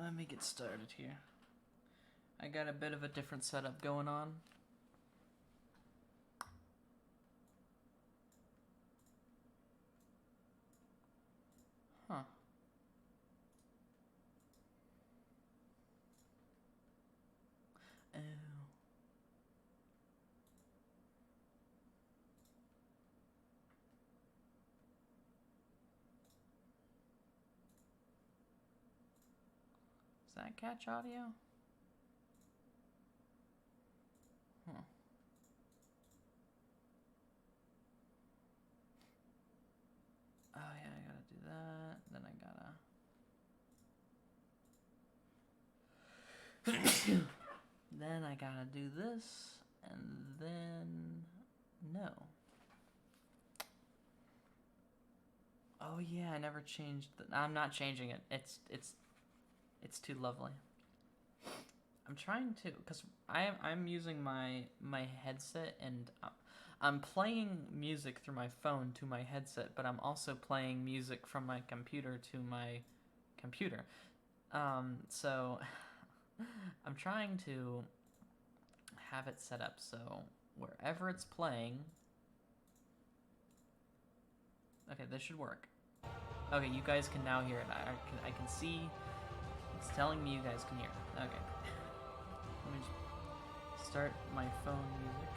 Let me get started here. I got a bit of a different setup going on. Huh. Oh. Does that catch audio? Huh. Oh yeah, I gotta do that. Then I gotta... Then I gotta do this, and then... No. Oh yeah, I never changed the... I'm not changing it. It's too lovely. I'm trying to, because I'm using my headset, and I'm playing music through my phone to my headset, but I'm also playing music from my computer to my computer. So I'm trying to have it set up so wherever it's playing... Okay, this should work. Okay, you guys can now hear it. I can see it's telling me you guys can hear it. Okay. Let me just start my phone music.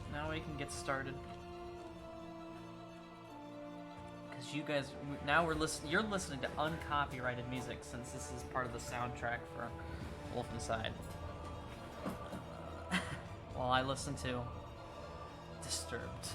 And now we can get started. Because you guys, now you're listening to uncopyrighted music, since this is part of the soundtrack for Wolf Inside. While I listen to Disturbed.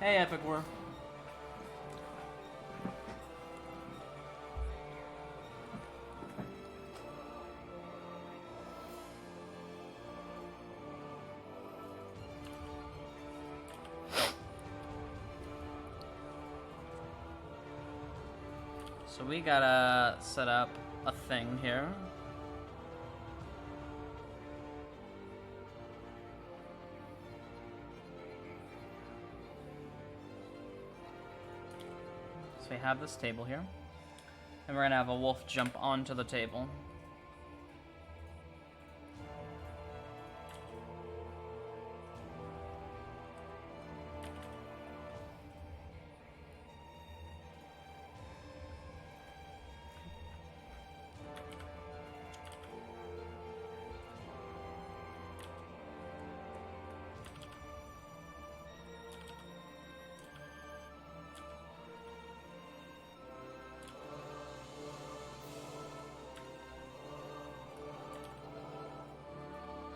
Hey, Epic War. So we gotta set up a thing here. So we have this table here, and we're gonna have a wolf jump onto the table.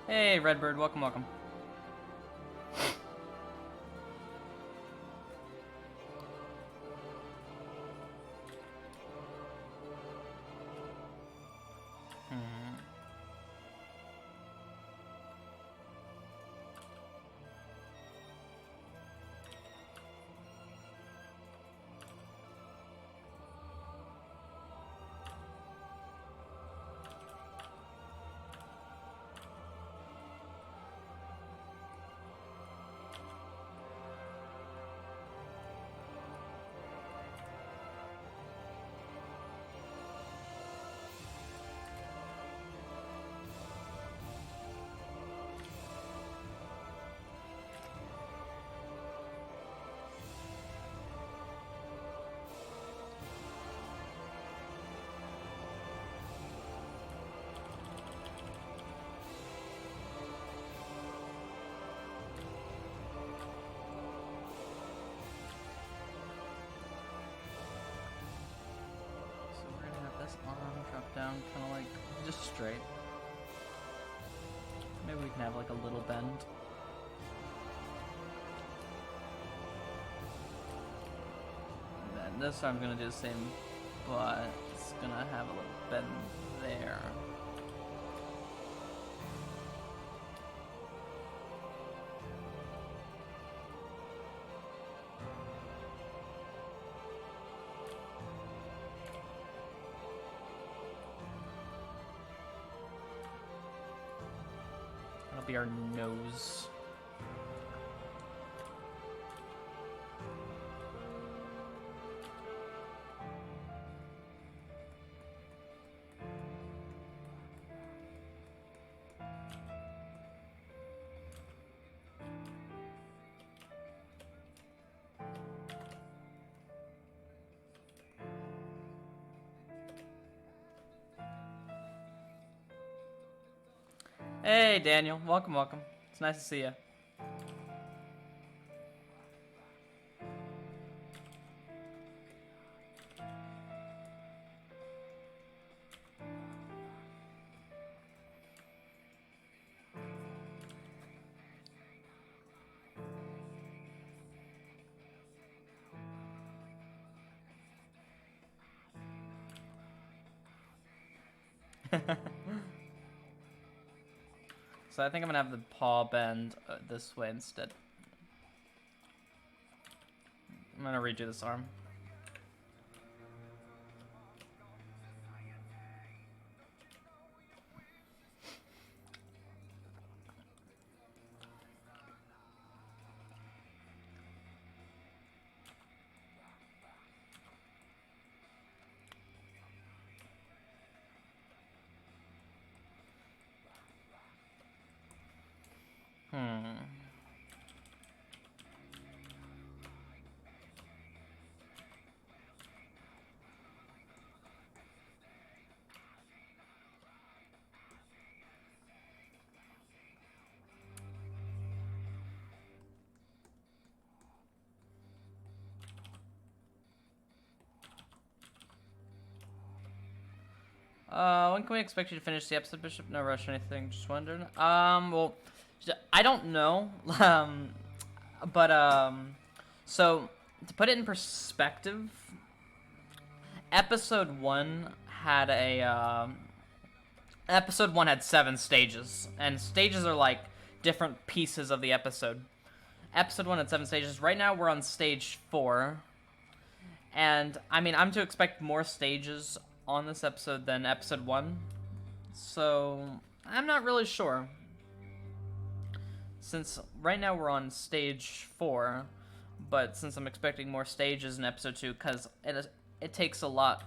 Hey, Redbird, welcome, welcome. Arm drop down, kind of like just straight. Maybe we can have like a little bend. this time I'm gonna do the same, but it's gonna have a little bend there. That'll be our nose. Hey, Daniel. Welcome, welcome. It's nice to see you. So I think I'm gonna have the paw bend this way instead. I'm gonna redo this arm. When can we expect you to finish the episode, Bishop? No rush or anything, just wondering. Well, I don't know. So, to put it in perspective, episode 1 had episode 1 had 7 stages, and stages are like different pieces of the episode. Episode 1 had 7 stages. Right now, we're on stage 4. And, I mean, I'm to expect more stages on this episode than episode 1, so I'm not really sure. Since right now we're on stage 4, but since I'm expecting more stages in episode 2, because it takes a lot.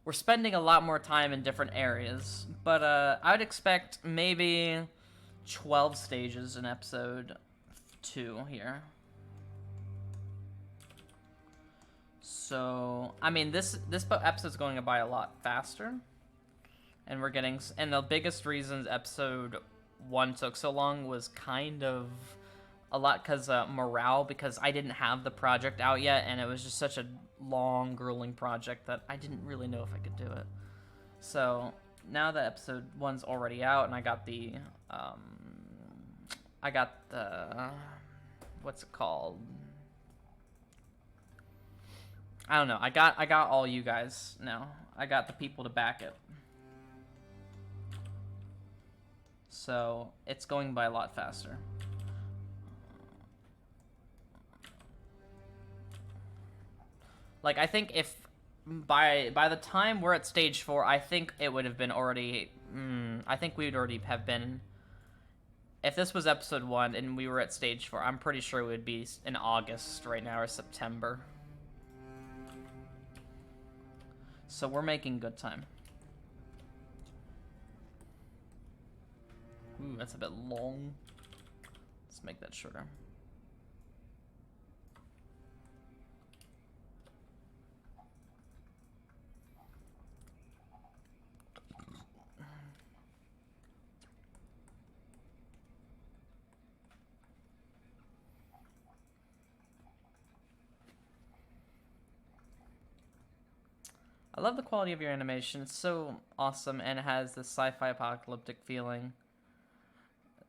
We're spending a lot more time in different areas, but I would expect maybe 12 stages in episode 2 here. So, I mean, this episode's going by a lot faster, and the biggest reasons episode 1 took so long was kind of a lot because morale, because I didn't have the project out yet, and it was just such a long, grueling project that I didn't really know if I could do it. So, now that episode 1's already out, and I got the, what's it called? I don't know. I got all you guys now. I got the people to back it. So, it's going by a lot faster. Like, I think if by the time we're at stage 4, I think it would have been already I think we would already have been, if this was episode 1 and we were at stage 4, I'm pretty sure it would be in August right now or September. So we're making good time. Ooh, that's a bit long. Let's make that shorter. I love the quality of your animation. It's so awesome, and it has this sci-fi apocalyptic feeling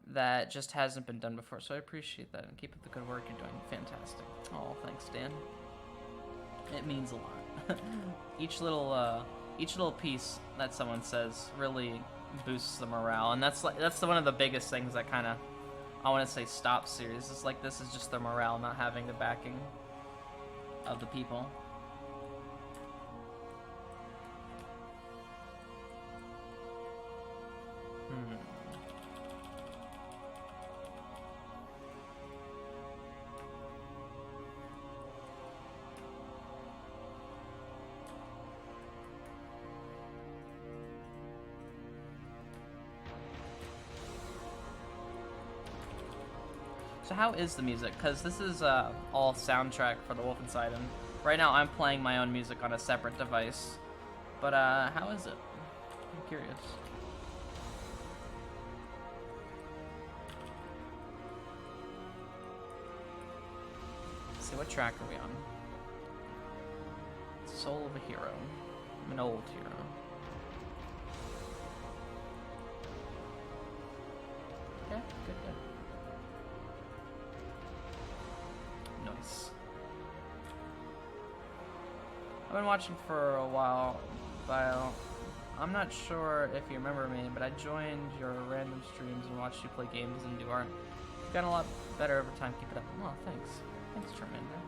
that just hasn't been done before, so I appreciate that, and keep up the good work. You're doing fantastic. Oh, thanks, Dan. It means a lot. Each little piece that someone says really boosts the morale, and that's one of the biggest things that kind of, I want to say, stops series. It's like this is just the morale, not having the backing of the people. So how is the music? Because this is all soundtrack for the Wolfenstein, and right now I'm playing my own music on a separate device. But how is it? I'm curious. Let's see, what track are we on? Soul of a Hero. I'm an old hero. Yeah, good. Nice. I've been watching for a while. I'm not sure if you remember me, but I joined your random streams and watched you play games and do art. You've gotten a lot better over time. Keep it up. Oh, thanks. Thanks, Charmander.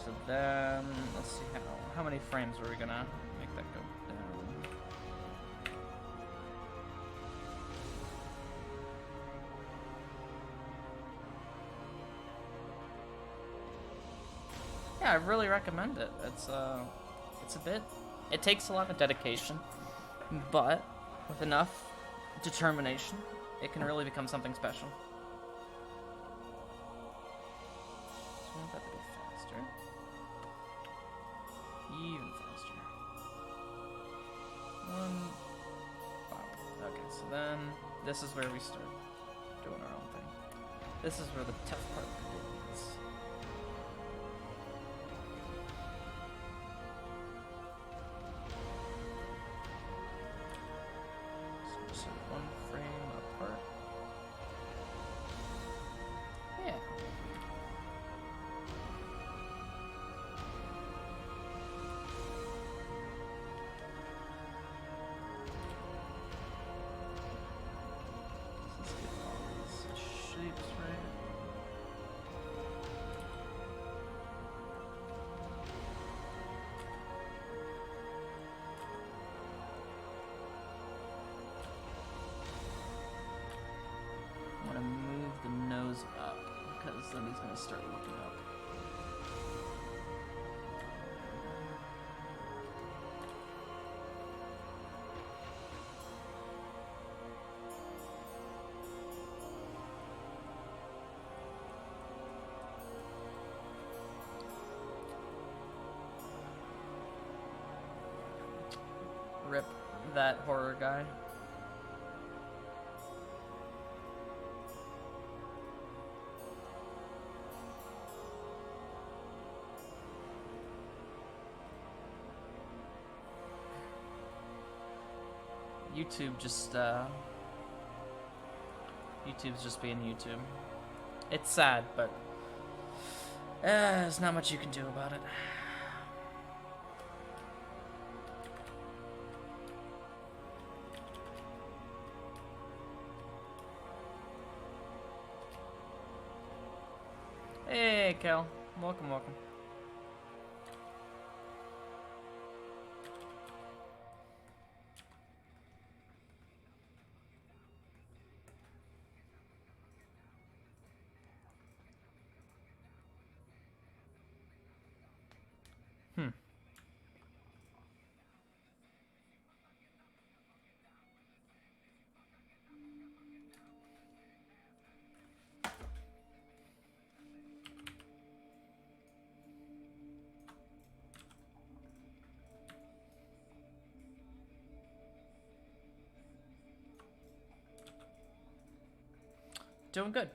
So then, let's see how many frames were we gonna make that go down? Yeah, I really recommend it. It's a bit, it takes a lot of dedication, but with enough determination, it can really become something special. So I want that to be faster. Even faster. Wow. Okay, so then this is where we start doing our own thing. This is where the tough part begins. So one frame apart. Yeah. Let's get all these shapes right. I want to move the nose up because then he's going to start looking up. Rip that horror guy. YouTube's just being YouTube. It's sad, but there's not much you can do about it. Hey, Kel. Welcome. Doing good.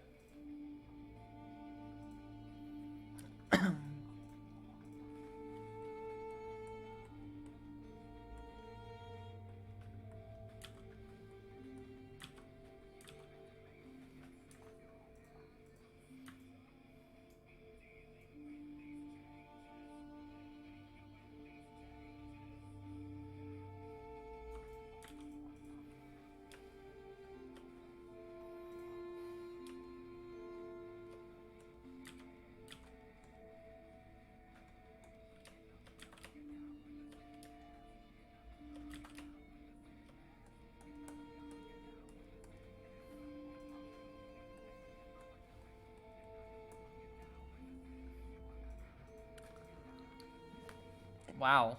Wow.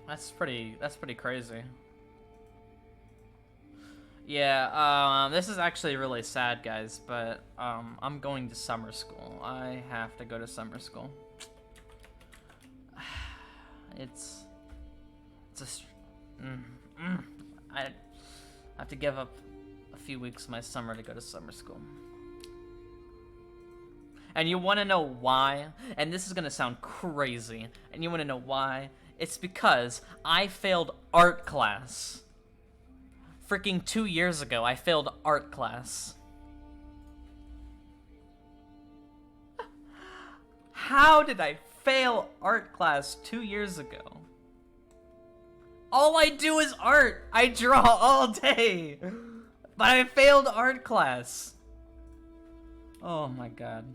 That's pretty crazy. Yeah, this is actually really sad, guys, but I'm going to summer school. I have to go to summer school. I have to give up a few weeks of my summer to go to summer school. And you want to know why? And this is going to sound crazy. And you want to know why? It's because I failed art class. Freaking 2 years ago, I failed art class. How did I fail art class 2 years ago? All I do is art. I draw all day. But I failed art class. Oh my god.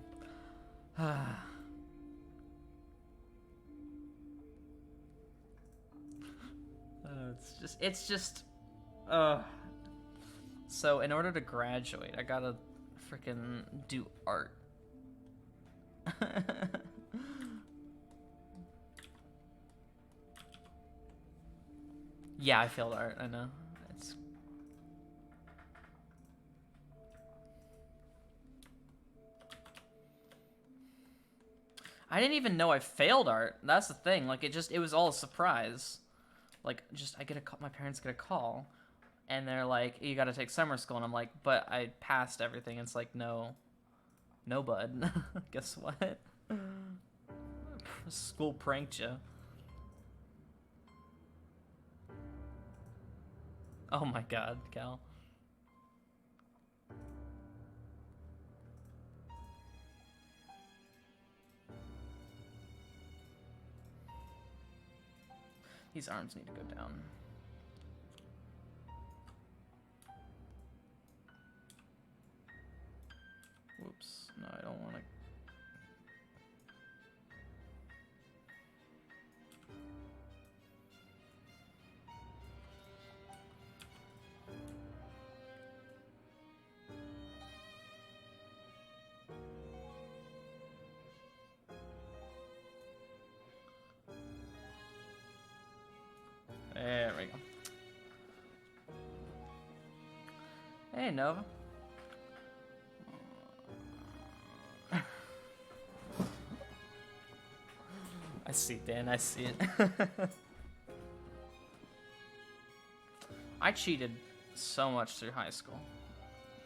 It's just so in order to graduate, I gotta freaking do art. Yeah, I failed art, I know. I didn't even know I failed art. That's the thing. Like, it was all a surprise. Like, my parents get a call, and they're like, you gotta take summer school, and I'm like, but I passed everything. It's like, no, bud. Guess what? School pranked you. Oh my god, Cal. These arms need to go down. Whoops. No, I don't want to. There we go. Hey, Nova. I see, Dan. I see it. I cheated so much through high school.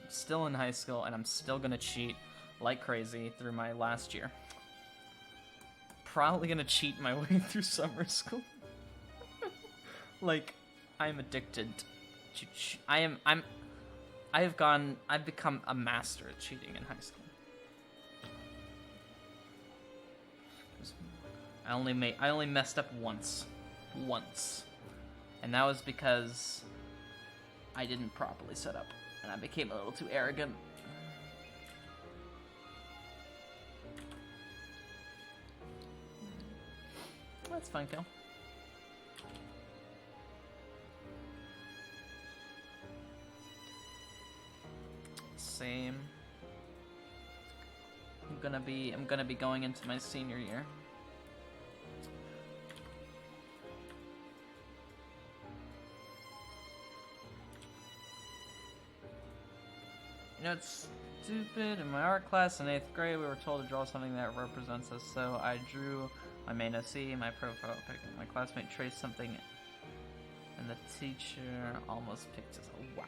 I'm still in high school, and I'm still gonna cheat like crazy through my last year. Probably gonna cheat my way through summer school. Like, I'm addicted to I've become a master at cheating in high school. I only messed up once, and that was because I didn't properly set up, and I became a little too arrogant. That's fine, Kel. Same. I'm gonna be going into my senior year. You know, it's stupid. In my art class in 8th grade, we were told to draw something that represents us, so I drew my main OC, my profile pic. My classmate traced something And the teacher almost picked us. Oh, wow,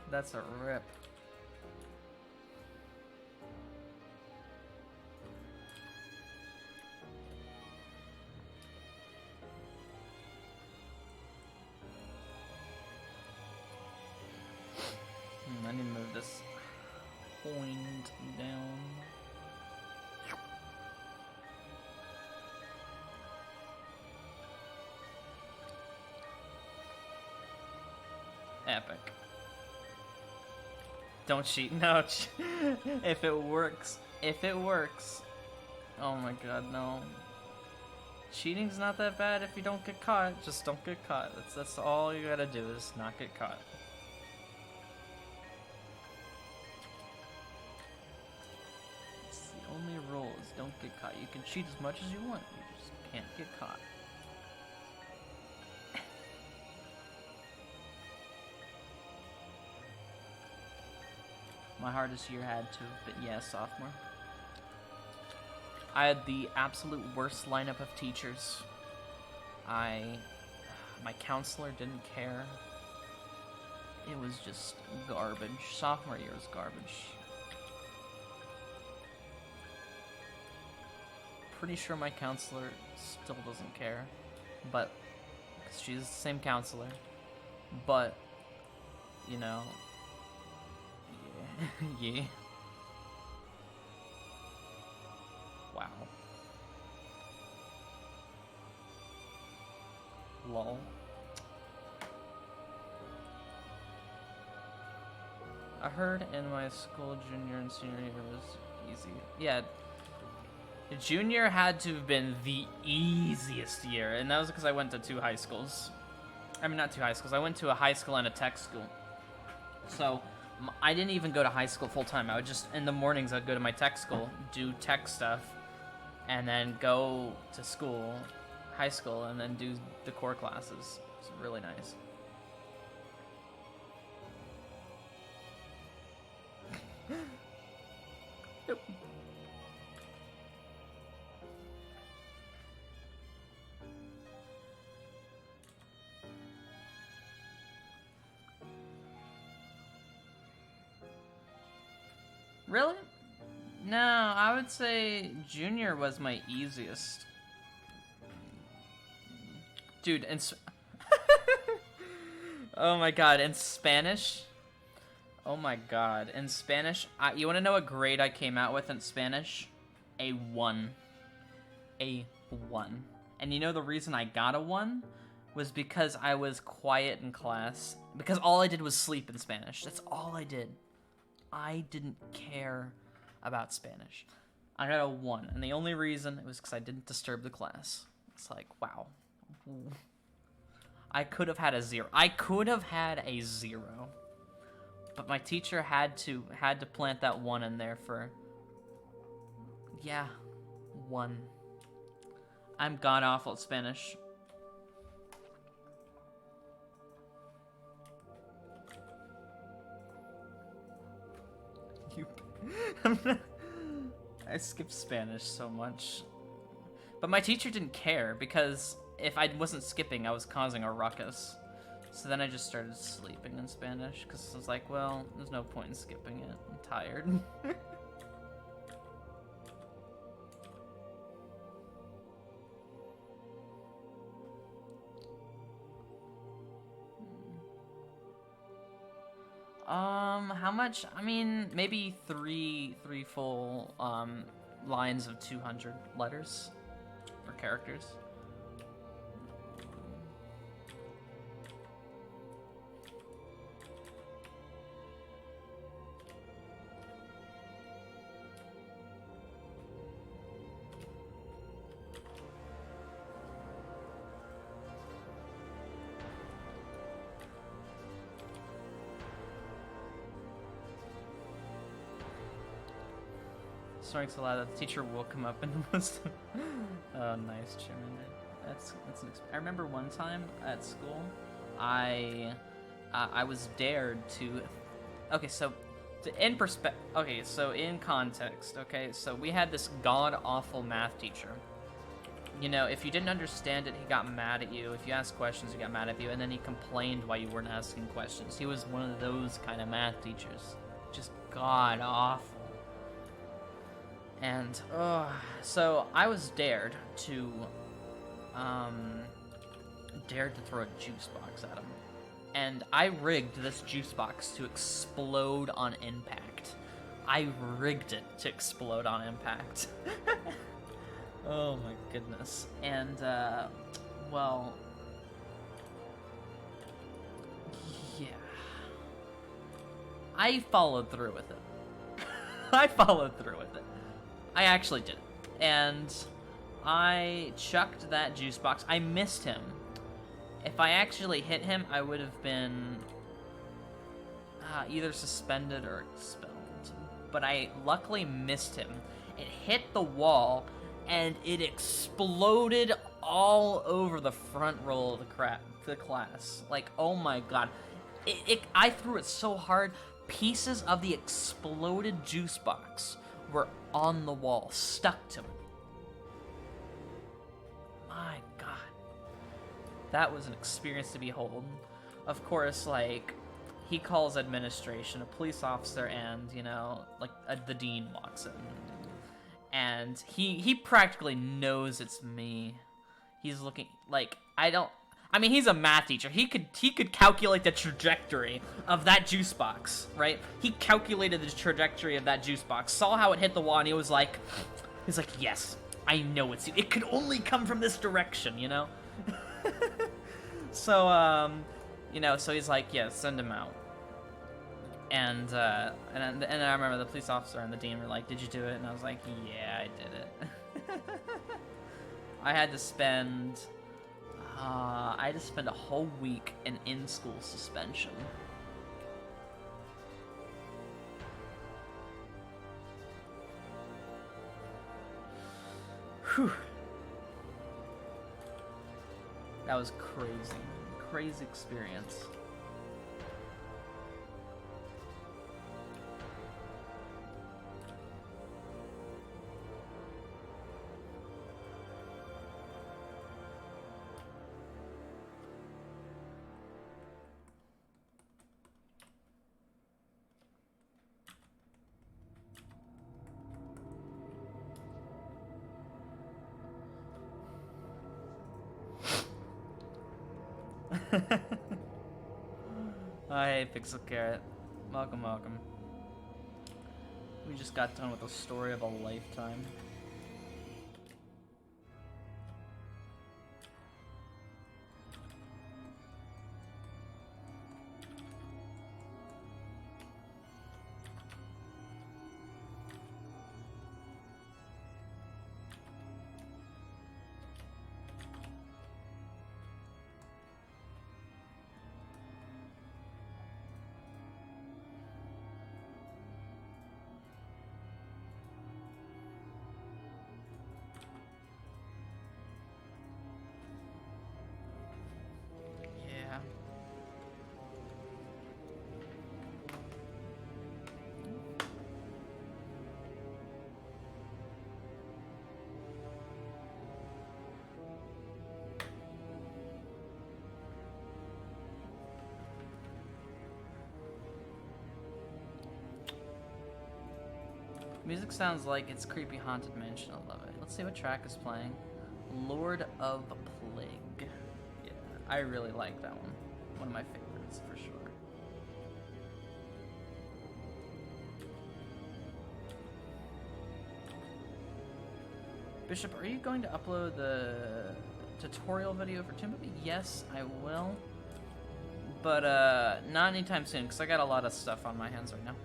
that's a rip. I need to move this point down. Epic. Don't cheat. No. If it works. If it works. Oh my god, no. Cheating's not that bad if you don't get caught. Just don't get caught. That's all you gotta do is not get caught. It's the only rule is don't get caught. You can cheat as much as you want. You just can't get caught. My hardest year had to have been, yeah, sophomore. I had the absolute worst lineup of teachers. My counselor didn't care. It was just garbage. Sophomore year was garbage. Pretty sure my counselor still doesn't care, but, 'cause she's the same counselor, but, you know, yeah. Wow. Lol. I heard in my school junior and senior year was easy. Yeah. Junior had to have been the easiest year, and that was because I went to 2 high schools. I mean, not 2 high schools. I went to a high school and a tech school. So, I didn't even go to high school full time. I would just, in the mornings, I'd go to my tech school, do tech stuff, and then go to school, high school, and then do the core classes. It's really nice. Yep. Really? No, I would say junior was my easiest. Dude, and oh my god, in Spanish? Oh my god, in Spanish, you want to know what grade I came out with in Spanish? A 1. A 1. And you know the reason I got a 1? Was because I was quiet in class. Because all I did was sleep in Spanish. That's all I did. I didn't care about Spanish. I got a 1, and the only reason it was because I didn't disturb the class. It's like, wow. I could have had a 0. I could have had a 0. But my teacher had to plant that 1 in there for, yeah, 1. I'm god awful at Spanish. I skipped Spanish so much. But my teacher didn't care, because if I wasn't skipping, I was causing a ruckus. So then I just started sleeping in Spanish, because I was like, well, there's no point in skipping it. I'm tired. How much? I mean, maybe three full, lines of 200 letters or characters. Snoring so loud that the teacher woke him up and was. Oh, nice, Chairman. That's I remember one time at school, I was dared to. Okay, so in context. Okay, so we had this god awful math teacher you know, if you didn't understand it, he got mad at you. If you asked questions, he got mad at you, and then he complained why you weren't asking questions. He was one of those kind of math teachers. Just god awful. And, so I was dared to throw a juice box at him. And I rigged this juice box to explode on impact. I rigged it to explode on impact. Oh my goodness. And, well, yeah. I followed through with it. I followed through with it. I actually did it. And I chucked that juice box. I missed him. If I actually hit him, I would have been either suspended or expelled. But I luckily missed him. It hit the wall, and it exploded all over the front row of the class. Like, oh my god. I threw it so hard, pieces of the exploded juice box were on the wall, stuck to it. My god. That was an experience to behold. Of course, like, he calls administration, a police officer, and, you know, like, the dean walks in. And he practically knows it's me. He's looking, like, I mean, he's a math teacher. He could calculate the trajectory of that juice box, right? He calculated the trajectory of that juice box, saw how it hit the wall, and he was like, yes, I know it's you. It could only come from this direction, you know? So, you know, so he's like, yeah, send him out. And I remember the police officer and the dean were like, did you do it? And I was like, yeah, I did it. I had to spend a whole week in in-school suspension. Whew. That was crazy. Crazy experience. Hey, Pixel Carrot. Welcome, welcome. We just got done with the story of a lifetime. Music sounds like it's creepy haunted mansion. I love it. Let's see what track is playing. Lord of Plague. Yeah, I really like that one. One of my favorites for sure. Bishop, are you going to upload the tutorial video for Tomb Movie? Yes, I will. But not anytime soon, because I got a lot of stuff on my hands right now.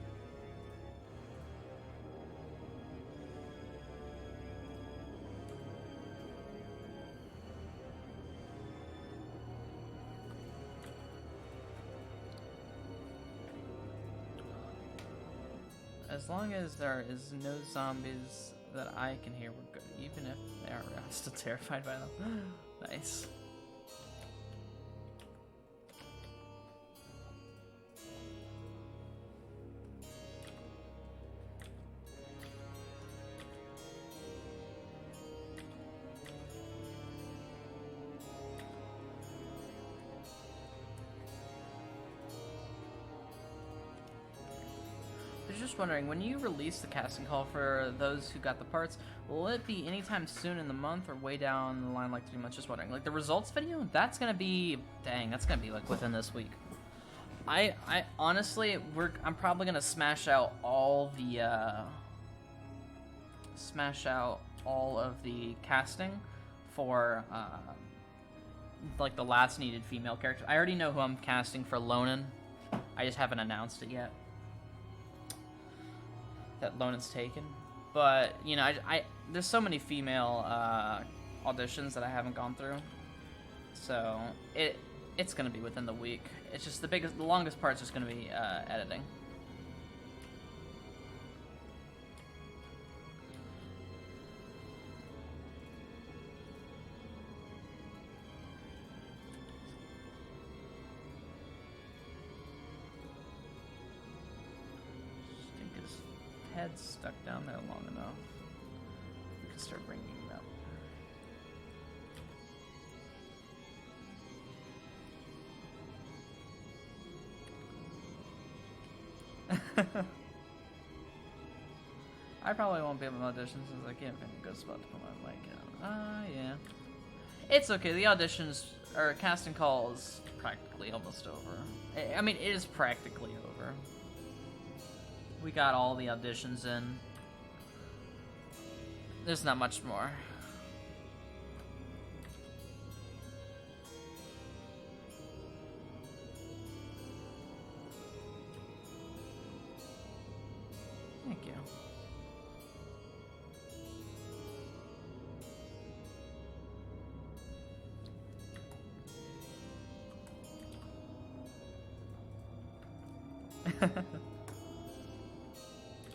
As long as there is no zombies that I can hear, we're good. Even if they are, I'm still terrified by them. Nice. was just wondering, when you release the casting call for those who got the parts, will it be anytime soon in the month or way down the line, like 3 months? Just wondering. Like the results video, that's gonna be, dang, that's gonna be like within this week. I honestly, I'm probably gonna smash out all of the casting for like the last needed female character. I already know who I'm casting for Lonan. I just haven't announced it yet. That Lonan's taken, but you know, I there's so many female auditions that I haven't gone through, so it's gonna be within the week. It's just the longest part's just gonna be editing. Head's stuck down there long enough. We can start bringing it up. I probably won't be able to audition since I can't find a good spot to put my mic in. Yeah. It's okay. The auditions or casting call is practically almost over. I mean, it is practically over. We got all the auditions in. There's not much more. Thank you.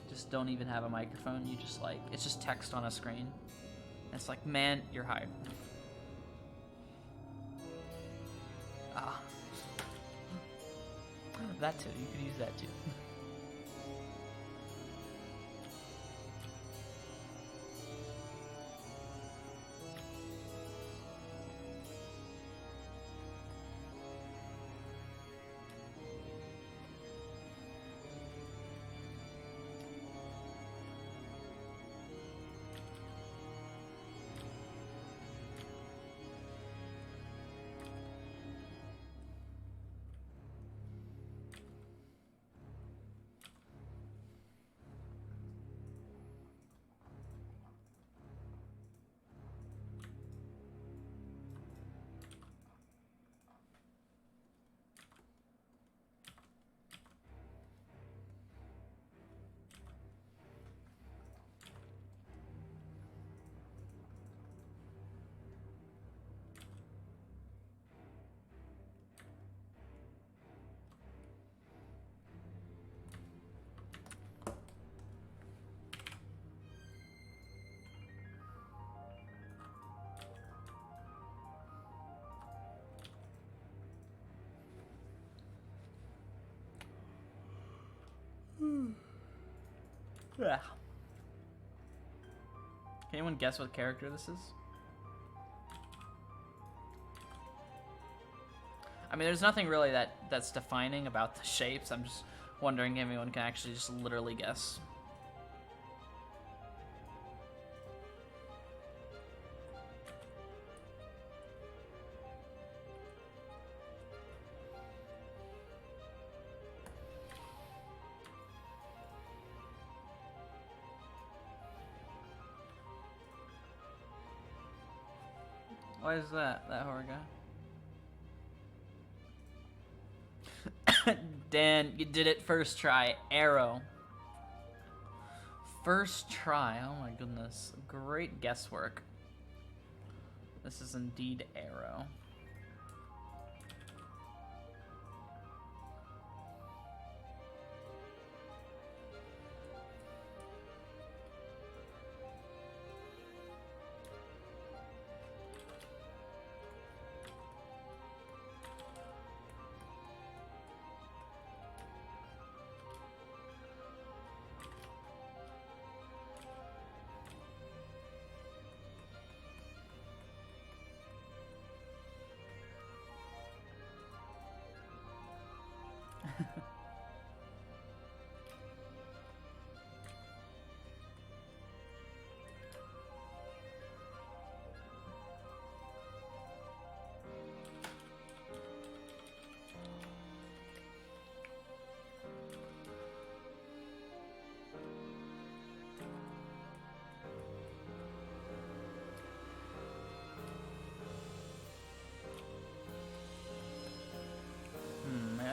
Just don't even have a microphone. You just like, it's just text on a screen. It's like, man, you're hired. Ah. That too. You could use that too. Yeah. Can anyone guess what character this is? I mean, there's nothing really that's defining about the shapes. I'm just wondering if anyone can actually just literally guess. Why is that horror guy? Dan, you did it first try. Arrow. First try. Oh my goodness. Great guesswork. This is indeed Arrow.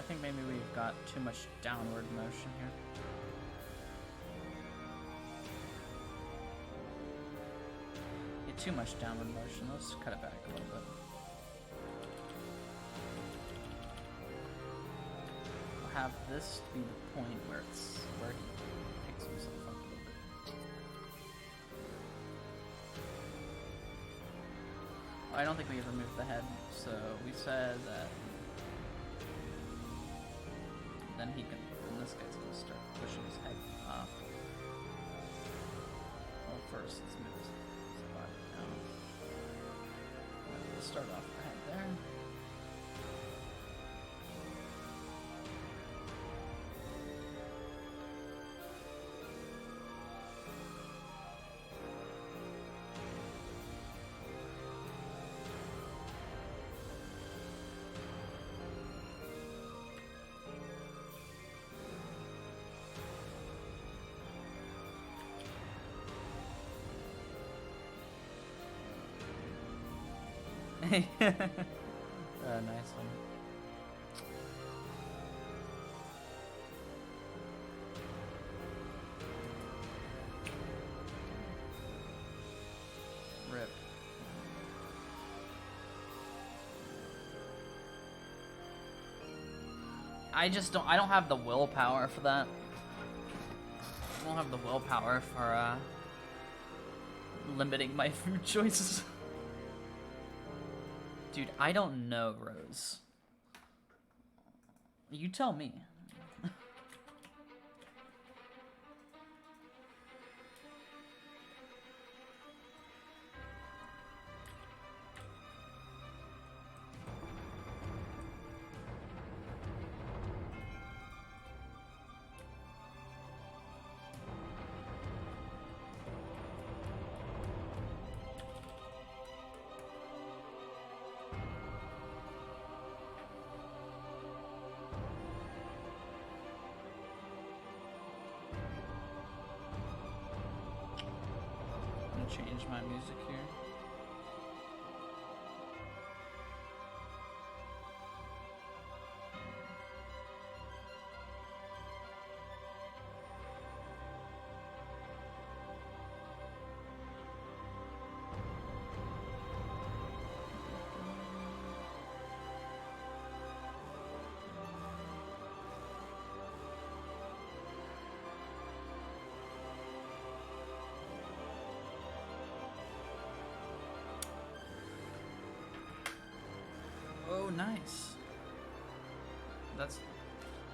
think maybe we've got too much downward motion here. Yeah, too much downward motion. Let's cut it back a little bit. We'll have this be the point where he picks himself up a little bit. I don't think we removed the head, so we said that then this guy's gonna start pushing his head up. Well, first let's move his body down. We'll start off the head there. Nice one. Rip. I don't have the willpower for that. I don't have the willpower for limiting my food choices. Dude, I don't know, Rose. You tell me. Change my music here. Oh, nice.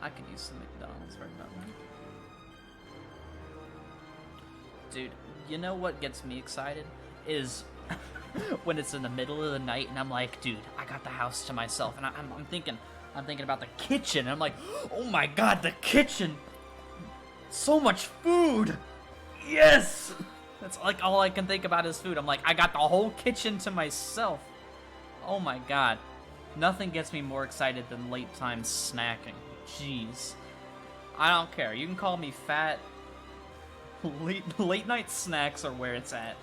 I could use some McDonald's right about now. Dude, you know what gets me excited? Is when it's in the middle of the night and I'm like, dude, I got the house to myself. And I'm thinking about the kitchen. And I'm like, oh my god, the kitchen! So much food! Yes! That's like all I can think about is food. I'm like, I got the whole kitchen to myself. Oh my god. Nothing gets me more excited than late time snacking. Jeez. I don't care. You can call me fat. Late night snacks are where it's at.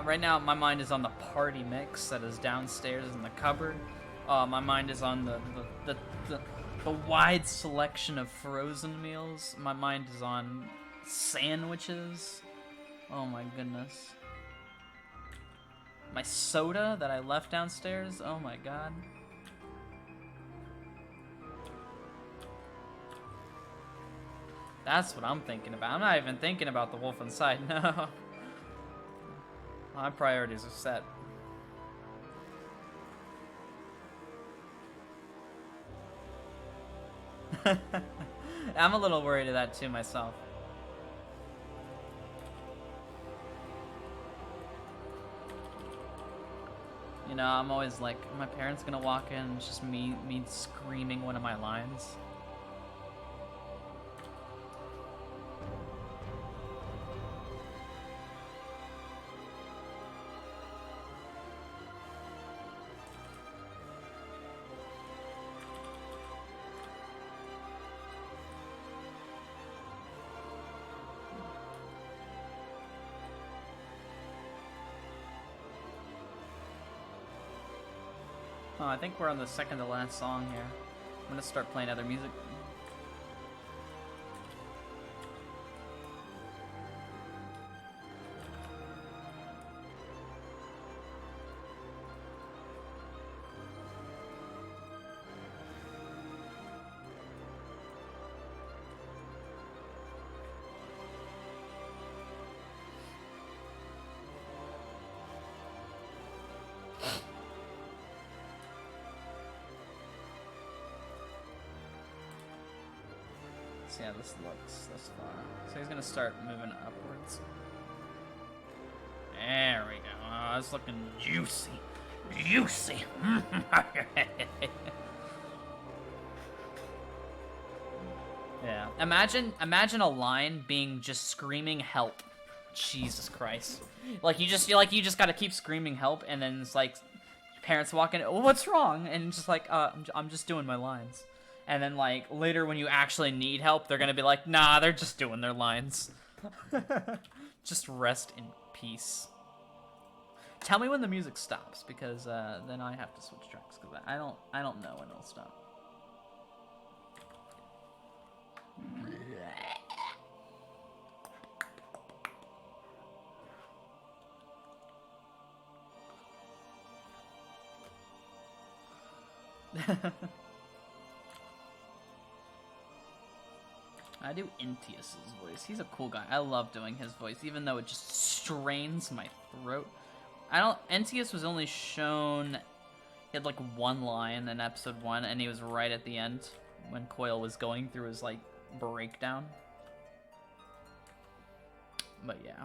Right now, my mind is on the party mix that is downstairs in the cupboard. My mind is on the wide selection of frozen meals. My mind is on sandwiches. Oh my goodness. My soda that I left downstairs. Oh my god. That's what I'm thinking about. I'm not even thinking about the wolf inside. No. My priorities are set. I'm a little worried of that too myself. You know, I'm always like, are my parents gonna walk in and it's just me screaming one of my lines? Oh, I think we're on the second to last song here. I'm gonna start playing other music. Yeah, this looks this far. So he's gonna start moving upwards. There we go. Oh, it's looking juicy. Juicy. Yeah. Imagine a line being just screaming help. Jesus Christ. Like you just gotta keep screaming help, and then it's like parents walk in, oh, what's wrong? And just like, I'm just doing my lines. And then, like, later when you actually need help, they're gonna be like, nah, they're just doing their lines. Just rest in peace. Tell me when the music stops, because then I have to switch tracks, because I don't know when it'll stop. I do Entius's voice. He's a cool guy. I love doing his voice, even though it just strains my throat. Entius was only shown, he had like one line in episode 1, and he was right at the end when Coil was going through his like breakdown. But yeah.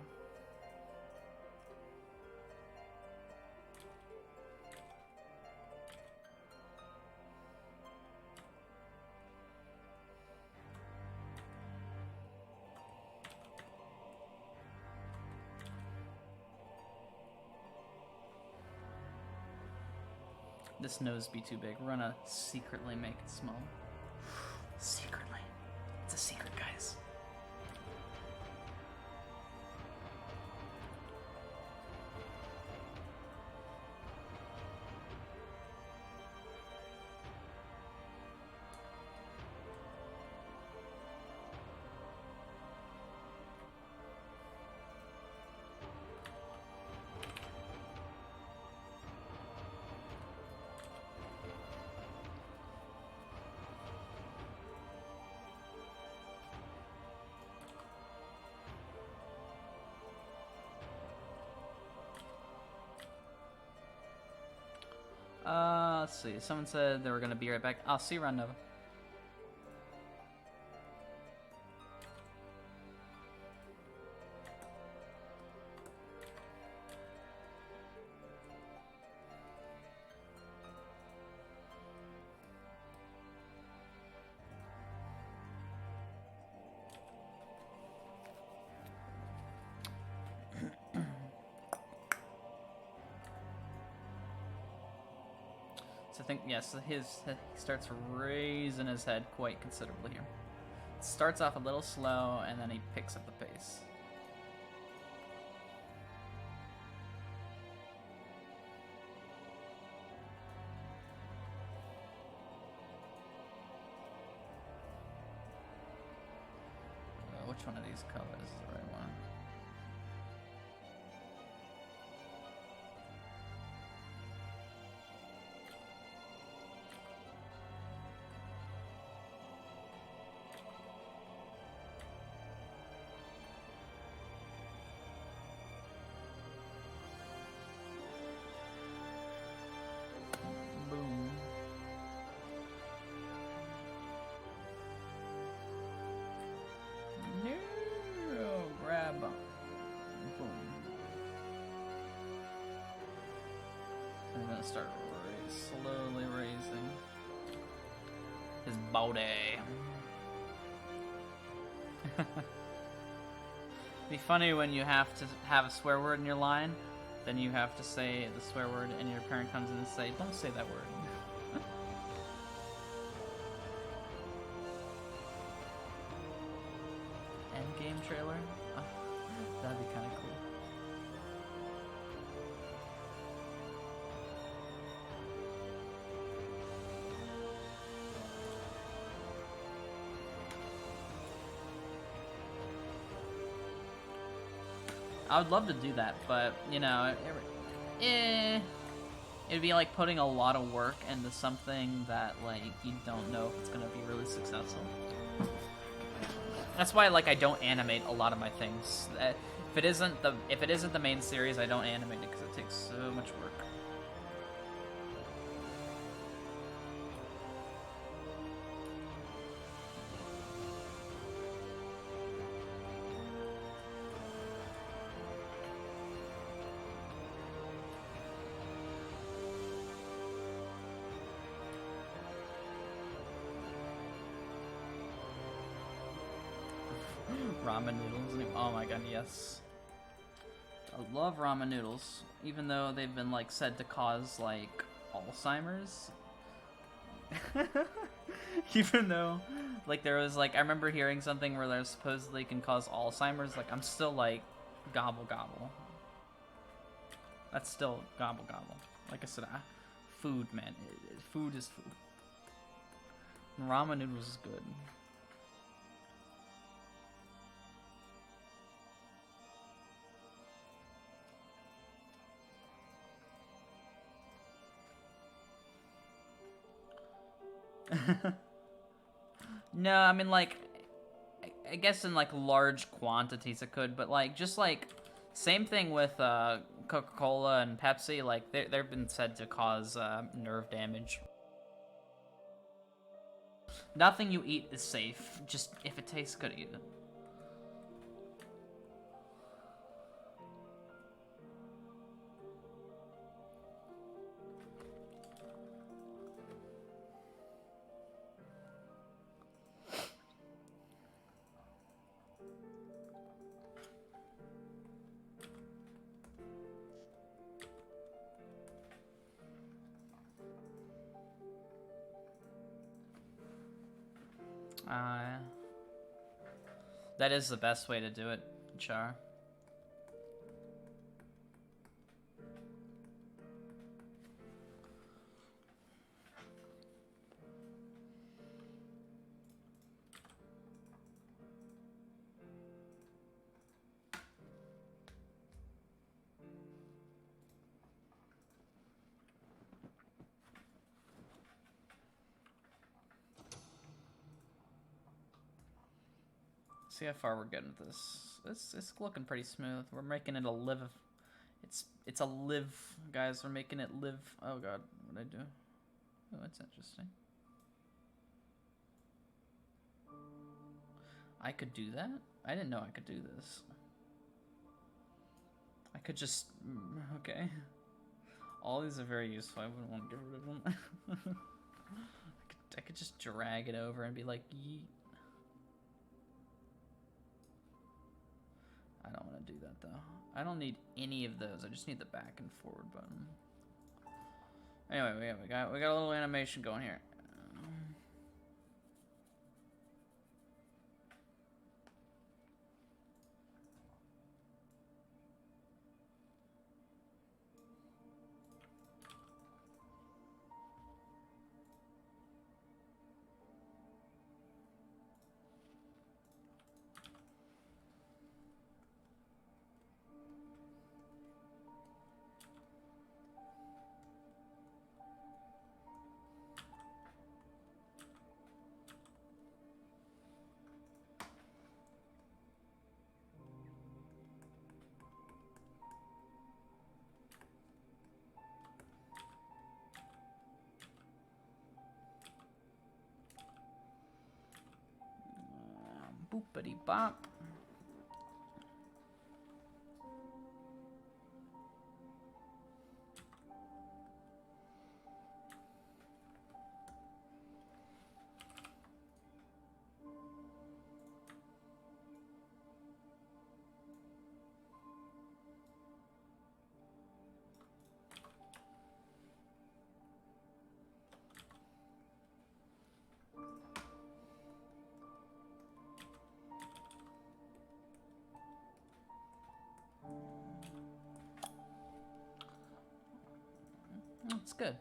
This nose be too big. We're gonna secretly make it small. Secretly. It's a secret, guys. Let's see. Someone said they were gonna be right back. I'll see you around, Nova. I think, yes, he starts raising his head quite considerably here. It starts off a little slow, and then he picks up the pace. Which one of these colors is the right one? Start slowly raising his body. Be funny when you have to have a swear word in your line, then you have to say the swear word, and your parent comes in and say, "Don't say that word." Endgame trailer? Oh, that'd be kind of cool. I would love to do that, but you know, it'd be like putting a lot of work into something that like you don't know if it's gonna be really successful. That's why like I don't animate a lot of my things. If it isn't the main series, I don't animate it because it takes so much work. Ramen noodles. Oh my god, yes. I love ramen noodles, even though they've been like said to cause like Alzheimer's. Even though like there was like I remember hearing something where they supposedly can cause Alzheimer's. Like I'm still like gobble gobble. That's still gobble gobble. Like I said, food, man. Food is food. Ramen noodles is good. No, I mean like I guess in like large quantities it could, but like just like same thing with Coca-Cola and Pepsi. Like they've been said to cause nerve damage. Nothing you eat is safe. Just if it tastes good, eat it. That is the best way to do it, Char. See how far we're getting with this. It's looking pretty smooth. We're making it a live. It's a live, guys. We're making it live. Oh god, what did I do? Oh, that's interesting. I could do that? I didn't know I could do this. I could just... Okay. All these are very useful. I wouldn't want to get rid of them. I could just drag it over and be like, yeet. I don't want to do that, though. I don't need any of those. I just need the back and forward button. Anyway, we got a little animation going here. Boopity bop. It's good.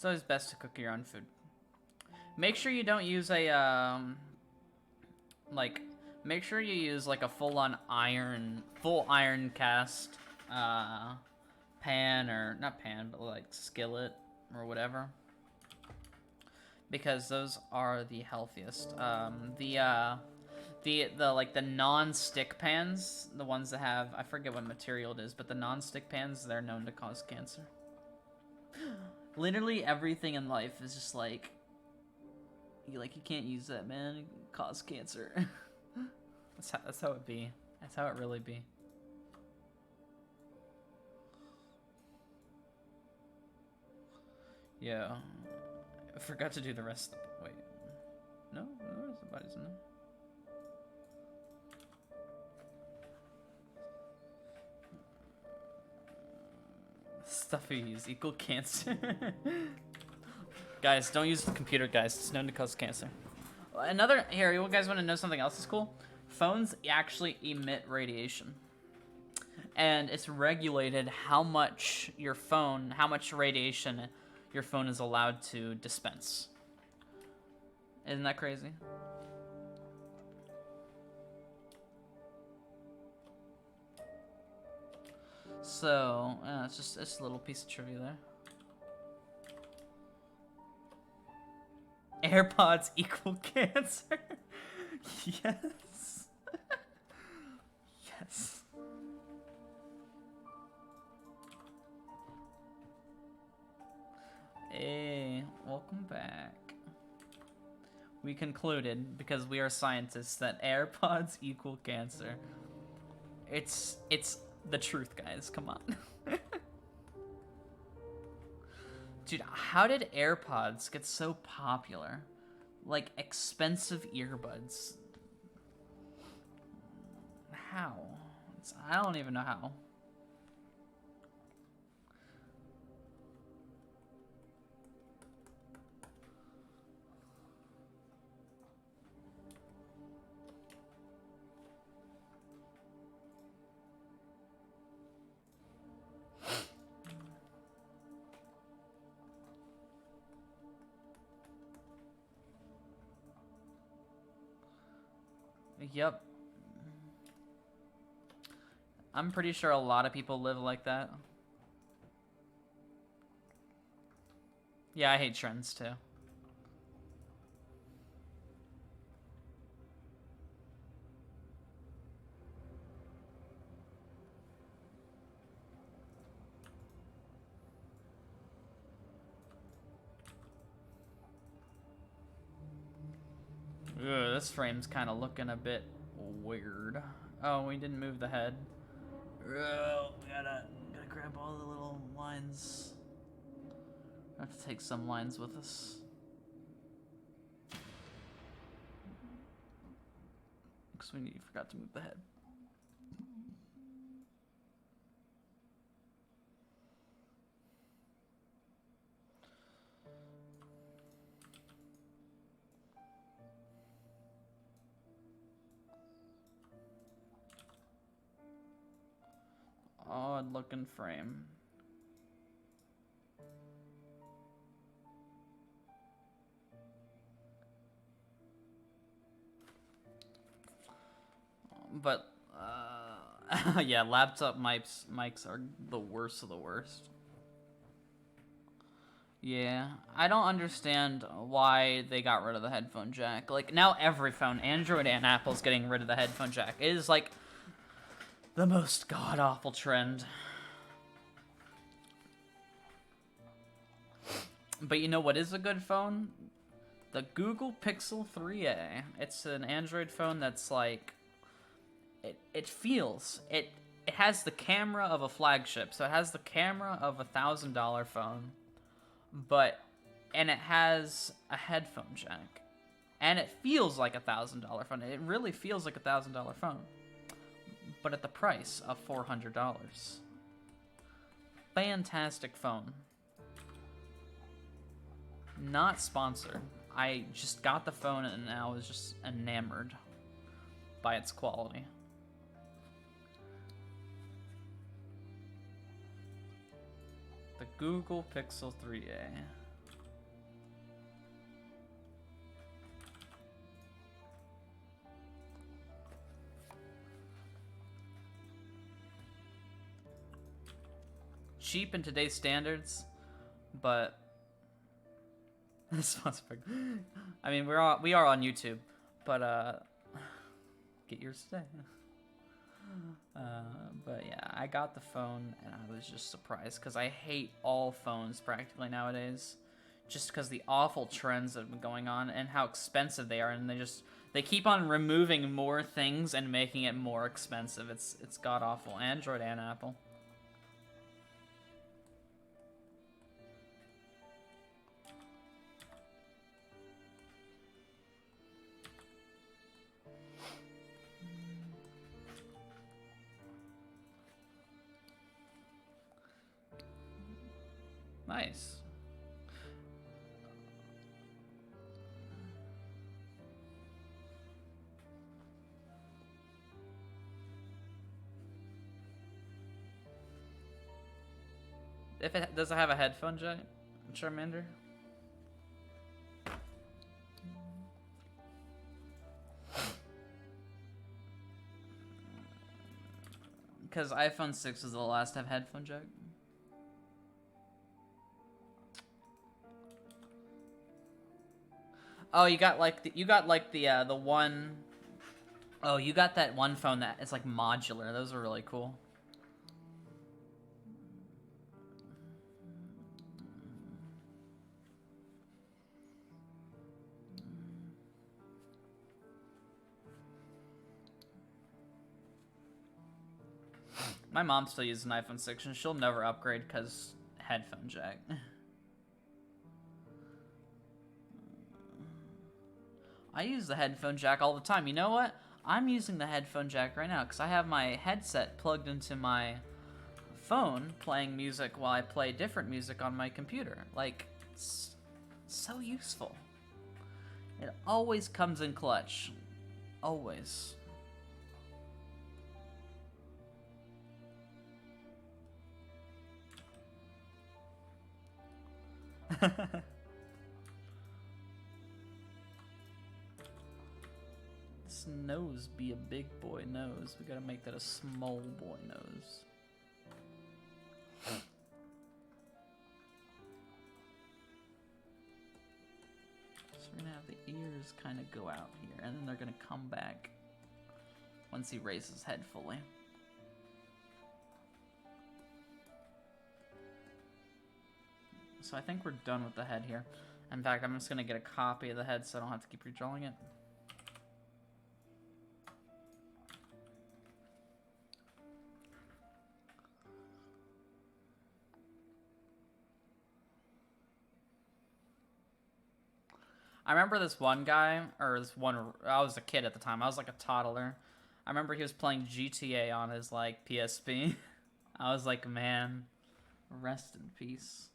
It's always best to cook your own food. Make sure you don't use a, make sure you use, like, a full iron cast, pan, or, not pan, but, like, skillet, or whatever. Because those are the healthiest. The non-stick pans, the ones that have, I forget what material it is, but the non-stick pans, they're known to cause cancer. Literally everything in life is just like you can't use that, man. It can cause cancer. That's how it be. That's how it really be. Yeah. I forgot to do the rest. Wait. No? The rest of the body's in there. Stuffies equal cancer. Guys, don't use the computer, guys. It's known to cause cancer. Here, you guys want to know something else is cool? Phones actually emit radiation. And it's regulated how much radiation your phone is allowed to dispense. Isn't that crazy? So, it's just a little piece of trivia there. AirPods equal cancer. Yes. Yes. Hey, welcome back. We concluded, because we are scientists, that AirPods equal cancer. It's the truth, guys. Come on. Dude, how did AirPods get so popular? Like, expensive earbuds. How? I don't even know how. Yep. I'm pretty sure a lot of people live like that. Yeah, I hate trends too. Ugh, this frame's kind of looking a bit weird. Oh, we didn't move the head. Oh, gotta grab all the little lines. I have to take some lines with us. Because we forgot to move the head. Odd looking frame. But, yeah, laptop mics are the worst of the worst. Yeah, I don't understand why they got rid of the headphone jack. Like, now every phone, Android and Apple's getting rid of the headphone jack. It is, like, the most god-awful trend. But you know what is a good phone? The Google Pixel 3a. It's an Android phone that's, like... It has the camera of a flagship, so it has the camera of a $1,000 phone, and it has a headphone jack, and it feels like a $1,000 phone. It really feels like a $1,000 phone, but at the price of $400. Fantastic phone. Not sponsored. I just got the phone and I was just enamored by its quality. The Google Pixel 3a. cheap in today's standards, but this one's big. I mean, we are on YouTube, but get yours today. But yeah, I got the phone and I was just surprised because I hate all phones practically nowadays, just because the awful trends that have been going on and how expensive they are, and they keep on removing more things and making it more expensive. It's god awful. Android and Apple. Nice. Does it have a headphone jack, Charmander? Because iPhone 6 was the last to have headphone jack. Oh, you got like the one. Oh, you got that one phone that is like modular. Those are really cool. My mom still uses an iPhone 6 and she'll never upgrade because headphone jack. I use the headphone jack all the time. You know what? I'm using the headphone jack right now because I have my headset plugged into my phone playing music while I play different music on my computer. Like, it's so useful. It always comes in clutch. Always. This nose be a big boy nose. We gotta make that a small boy nose. So we're gonna have the ears kind of go out here, and then they're gonna come back once he raises his head fully. So I think we're done with the head here. In fact, I'm just gonna get a copy of the head so I don't have to keep redrawing it. I remember this one guy, or this one, I was a kid at the time, I was like a toddler. I remember he was playing GTA on his, like, PSP. I was like, man, rest in peace.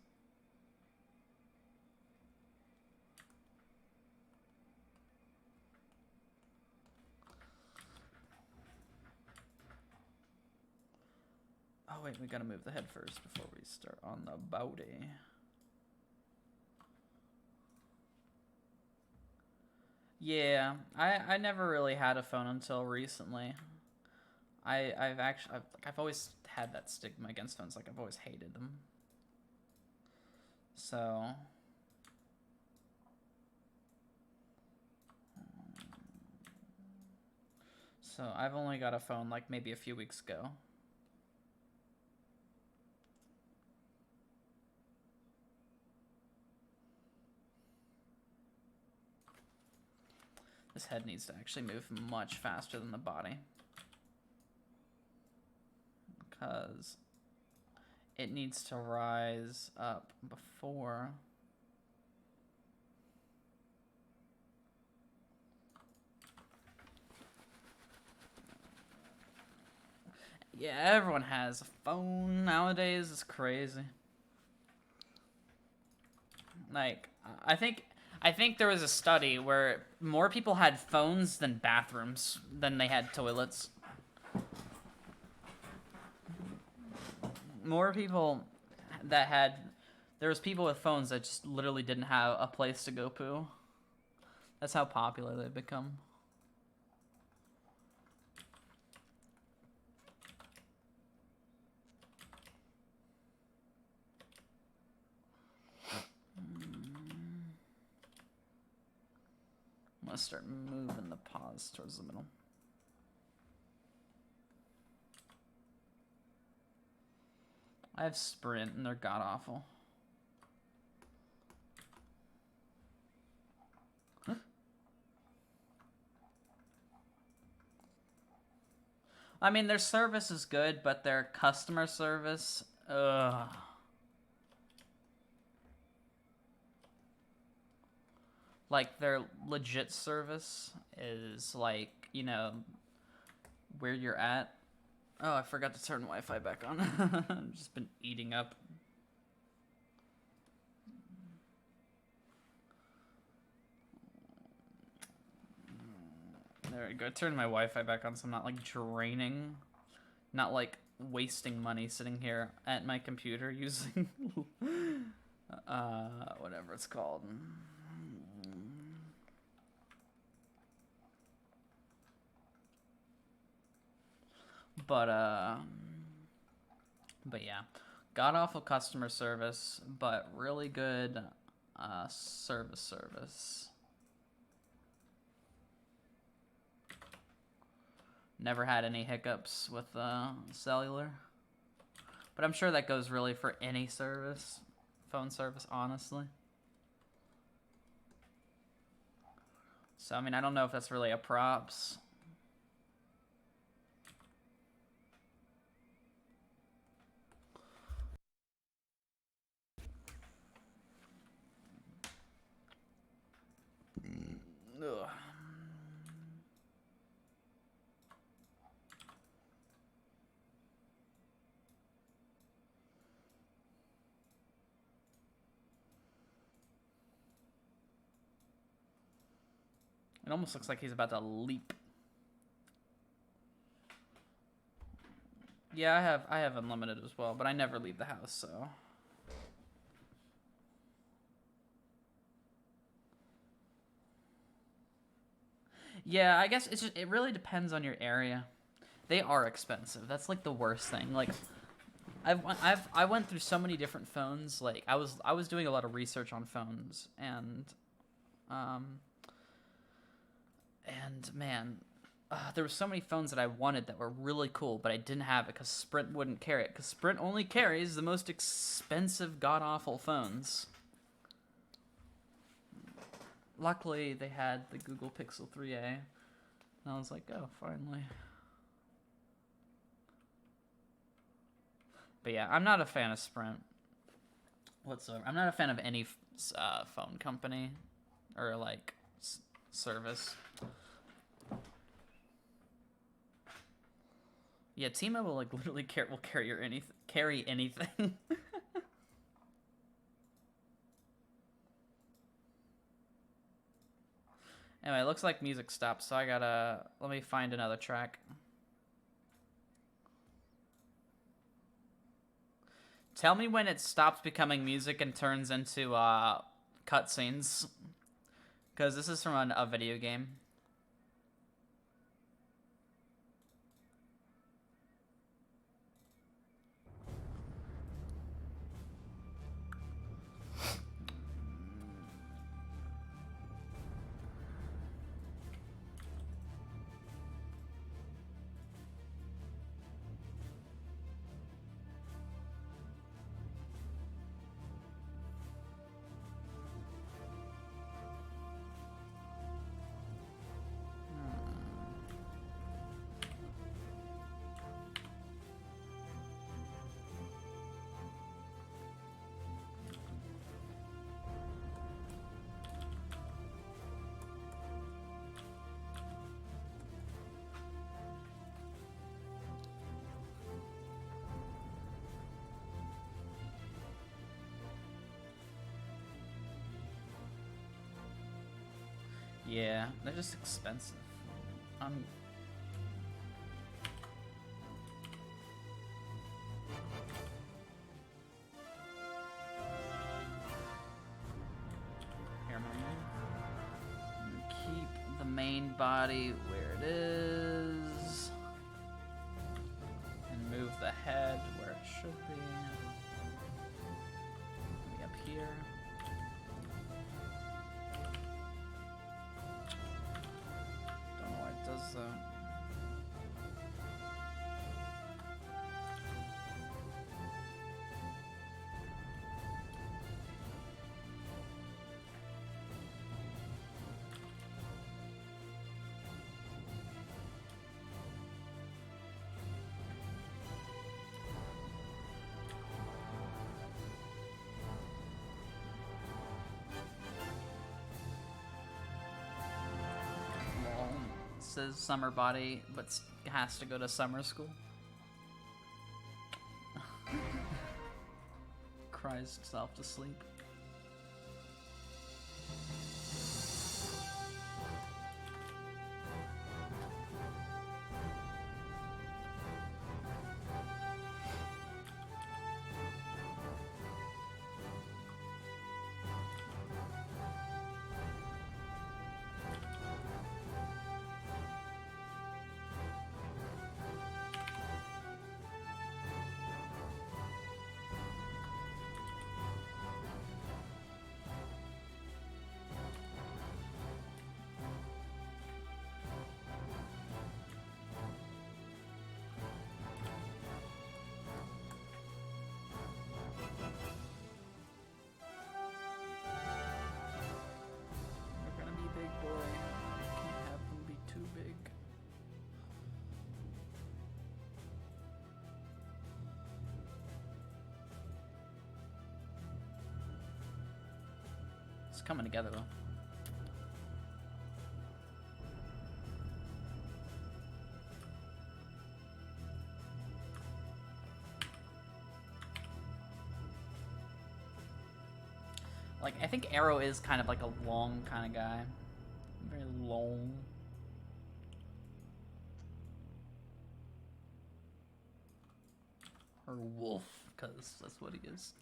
Oh wait, we gotta move the head first before we start on the body. Yeah, I never really had a phone until recently. I've always had that stigma against phones. Like, I've always hated them. So I've only got a phone like maybe a few weeks ago. This head needs to actually move much faster than the body, because it needs to rise up before. Yeah, everyone has a phone nowadays. It's crazy. Like, I think there was a study where more people had phones than bathrooms than they had toilets. More people that had... There was people with phones that just literally didn't have a place to go poo. That's how popular they've become. to start moving the pause towards the middle. I have Sprint, and they're god-awful. I mean, their service is good, but their customer service, ugh. Like, their legit service is, like, you know, where you're at. Oh, I forgot to turn Wi-Fi back on. I've just been eating up. There we go. Turn my Wi-Fi back on so I'm not, like, draining. Not, like, wasting money sitting here at my computer using... whatever it's called. But yeah, god-awful customer service, but really good service. Never had any hiccups with cellular, but I'm sure that goes really for any service, phone service, honestly. So I mean, I don't know if that's really a props. Ugh. It almost looks like he's about to leap. Yeah, I have unlimited as well, but I never leave the house, so. Yeah, I guess it really depends on your area. They are expensive. That's like the worst thing. Like, I went through so many different phones. Like, I was doing a lot of research on phones, and man, there were so many phones that I wanted that were really cool, but I didn't have it because Sprint wouldn't carry it. Because Sprint only carries the most expensive, god-awful phones. Luckily, they had the Google Pixel 3a, and I was like, oh, finally. But yeah, I'm not a fan of Sprint whatsoever. I'm not a fan of any phone company or, like, service. Yeah, T-Mobile, like, literally will carry anything. Anyway, it looks like music stopped, so I gotta... Let me find another track. Tell me when it stops becoming music and turns into cutscenes. Because this is from a video game. Yeah, they're just expensive. Here, keep the main body where it is, and move the head where it should be. Maybe up here. says summer body, but has to go to summer school. Cries itself to sleep. It's coming together though. Like, I think Arrow is kind of like a long kind of guy. Very long. Or wolf, because that's what he is.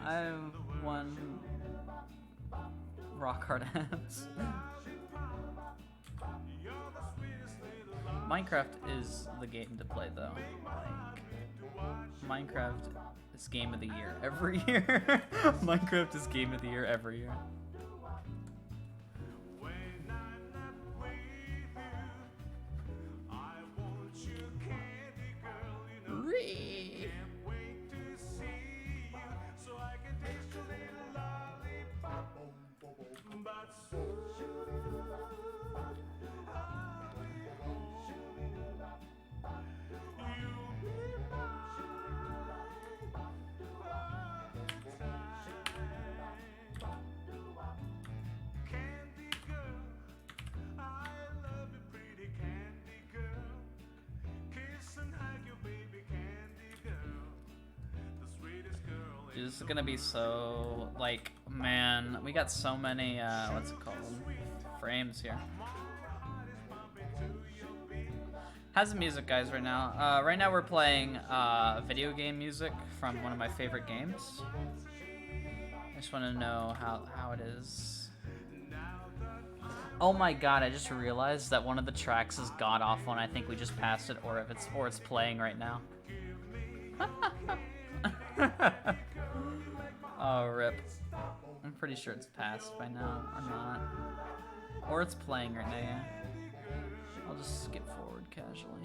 I have one rock hard ass. Minecraft is the game to play though. Like, Minecraft is game of the year every year. Minecraft is game of the year every year. This is gonna be so, like, man, we got so many, what's it called, frames here. How's the music, guys, right now? Right now we're playing video game music from one of my favorite games. I just want to know how it is. Oh my god, I just realized that one of the tracks is god awful and I think we just passed it, or it's playing right now. Oh, rip. I'm pretty sure it's passed by now, or not. Or it's playing right now, yeah. I'll just skip forward casually.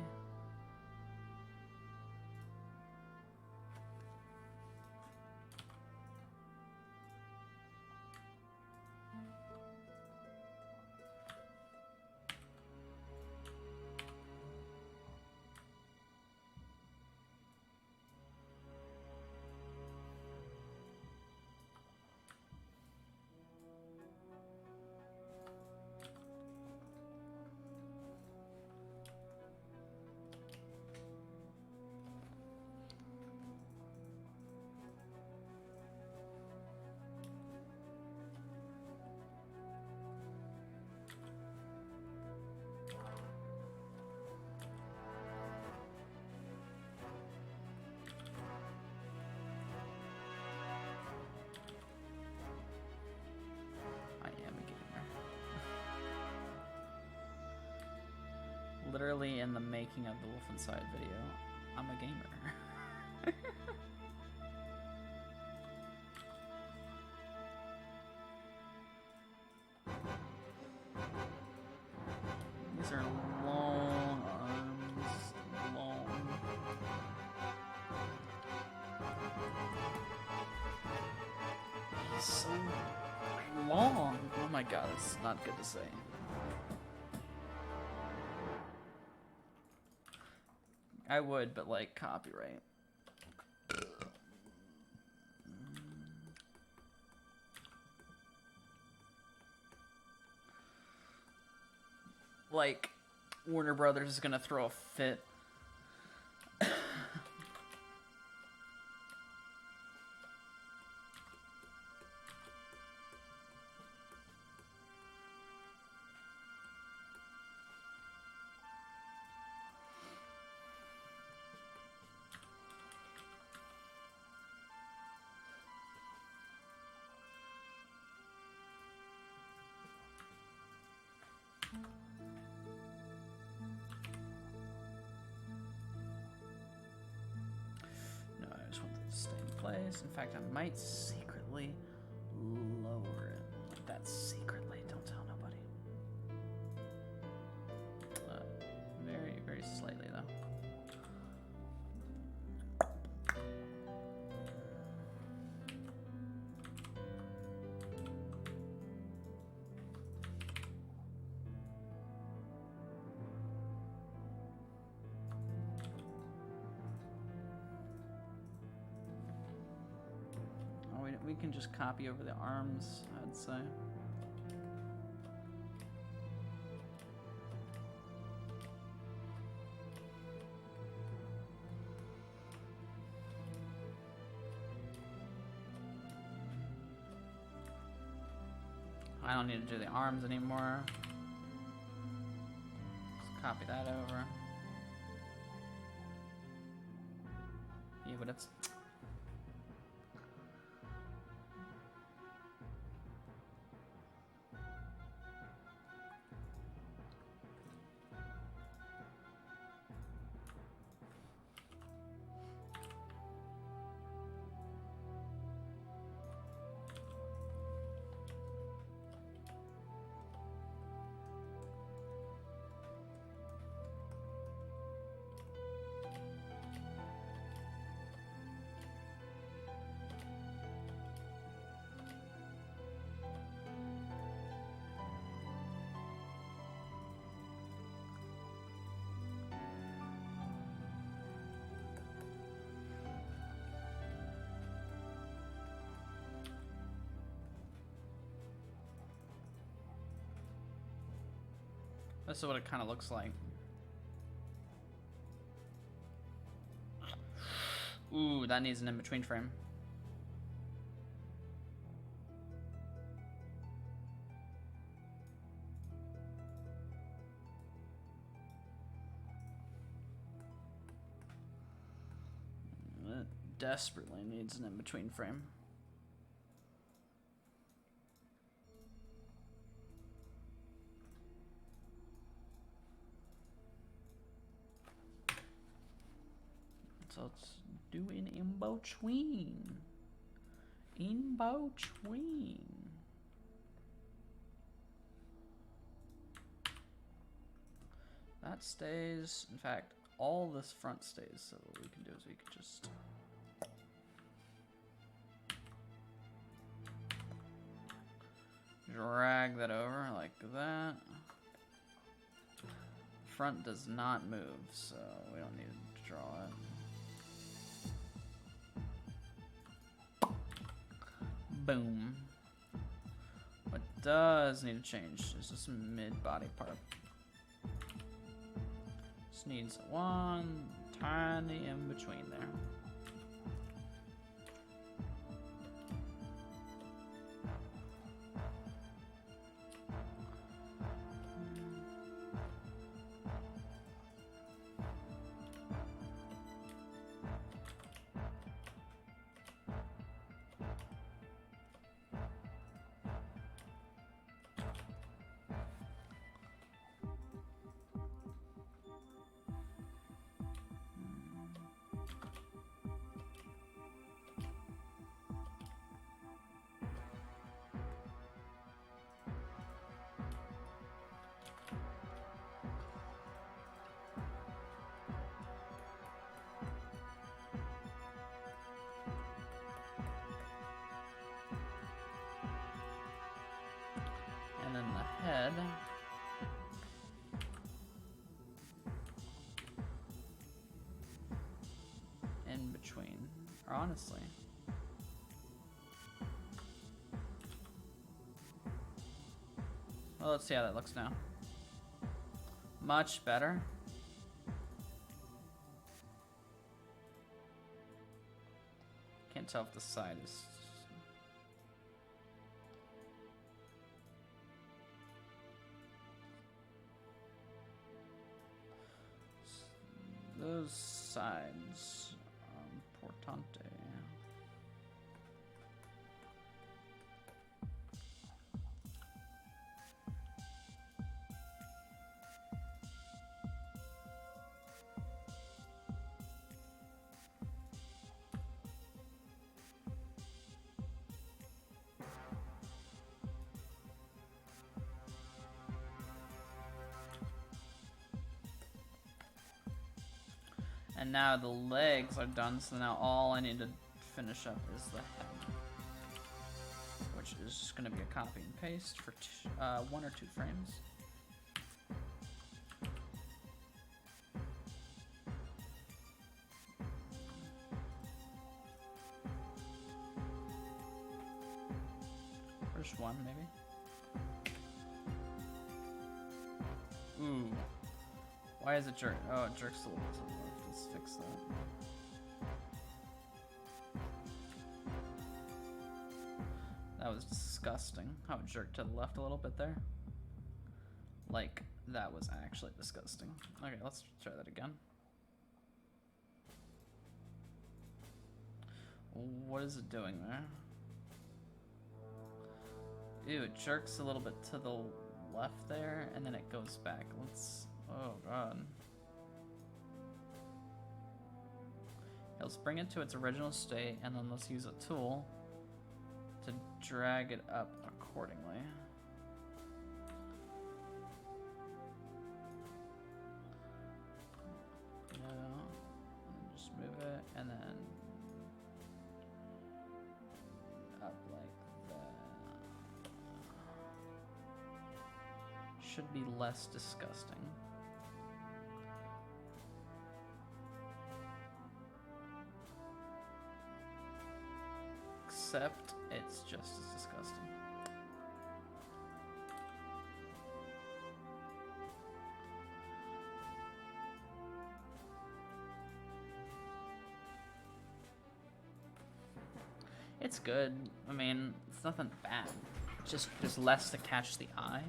Literally in the making of the Wolf Inside video, I'm a gamer. These are long arms, long. so long. Oh my god, it's not good to say. I would, but like copyright. Like, Warner Brothers is gonna throw a fit. No, I just want this to stay in place. In fact, I might secretly lower it. Like that secretly. Don't tell nobody. Very, very slightly, though. We can just copy over the arms, I'd say. I don't need to do the arms anymore. Just copy that over. Yeah, but it's... This is what it kind of looks like. Ooh, that needs an in-between frame. It desperately needs an in-between frame. So let's do an in-between. In-between. That stays. In fact, all this front stays. So what we can do is we can just... drag that over like that. Front does not move, so we don't need to draw it. Boom. What does need to change is this mid-body part. This needs one tiny in between there. head. In between, or honestly. Well, let's see how that looks now. Much better. Can't tell if the side is... Those sides are importante. And now the legs are done, so now all I need to finish up is the head, which is just going to be a copy and paste for 1 or 2 frames. First one, maybe. Ooh. Why is it jerk? Oh, it jerks a little bit to the left. Let's fix that. That was disgusting. How it jerked to the left a little bit there. Like, that was actually disgusting. Okay, let's try that again. What is it doing there? Ew, it jerks a little bit to the left there, and then it goes back. Let's... Oh, God. Let's bring it to its original state, and then let's use a tool to drag it up accordingly. And just move it, and then up like that. Should be less disgusting. Except it's just as disgusting. It's good. I mean, it's nothing bad. It's just there's less to catch the eye.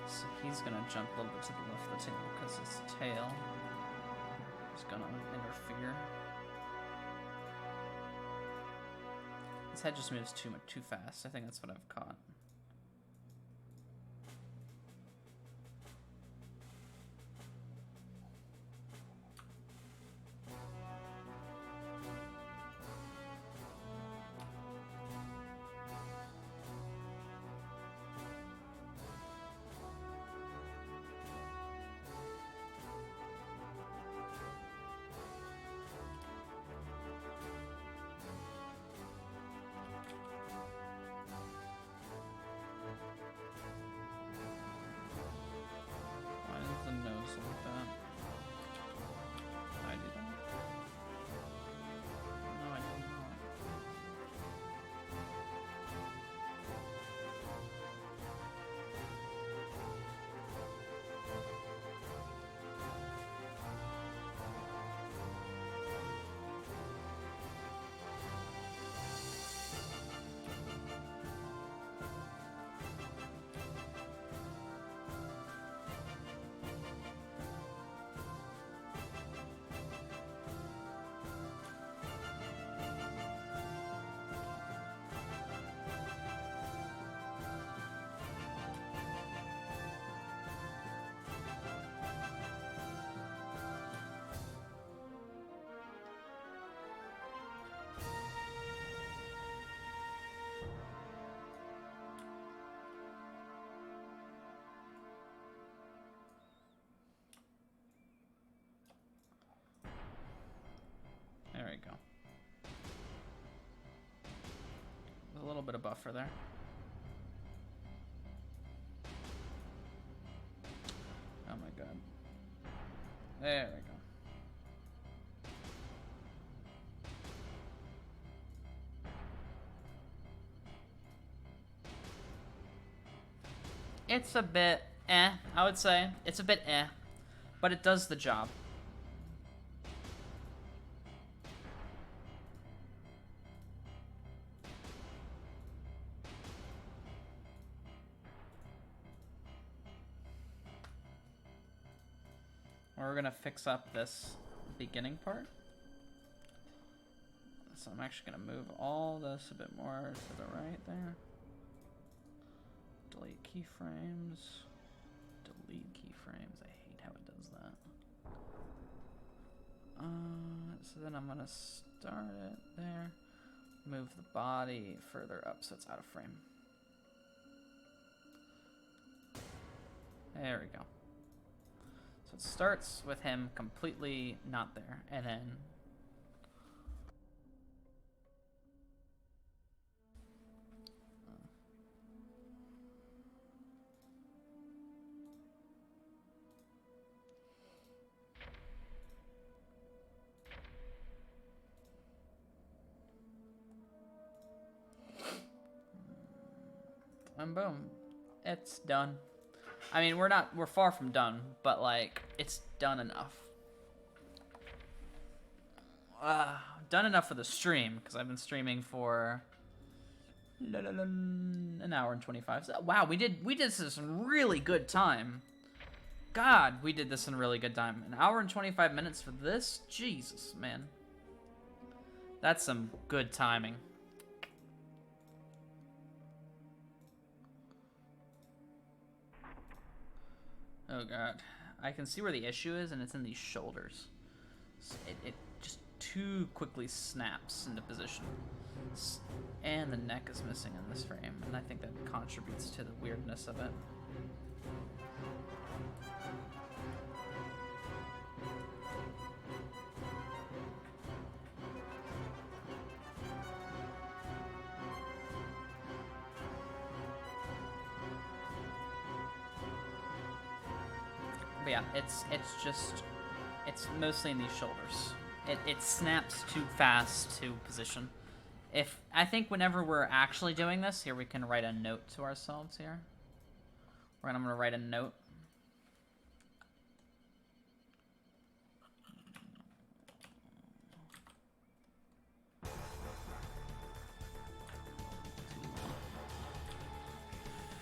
So he's gonna jump a little bit to the left of the table because his tail is gonna interfere. His head just moves too fast. I think that's what I've caught. little bit of buffer there. Oh my god. There we go. It's a bit I would say. It's a bit but it does the job. We're gonna fix up this beginning part. So I'm actually gonna move all this a bit more to the right there. Delete keyframes. Delete keyframes. I hate how it does that. So then I'm gonna start it there. Move the body further up so it's out of frame. There we go. So it starts with him completely not there, and then and boom, it's done. I mean, we're far from done, but like, it's done enough. Done enough for the stream, because I've been streaming for an hour and 25. So, wow, we did this in really good time. God, we did this in really good time. An hour and 25 minutes for this? Jesus, man. That's some good timing. Oh god, I can see where the issue is, and it's in these shoulders. It just too quickly snaps into position. And the neck is missing in this frame, and I think that contributes to the weirdness of it. But yeah, it's mostly in these shoulders. It snaps too fast to position. I think whenever we're actually doing this, here we can write a note to ourselves here. I'm gonna write a note.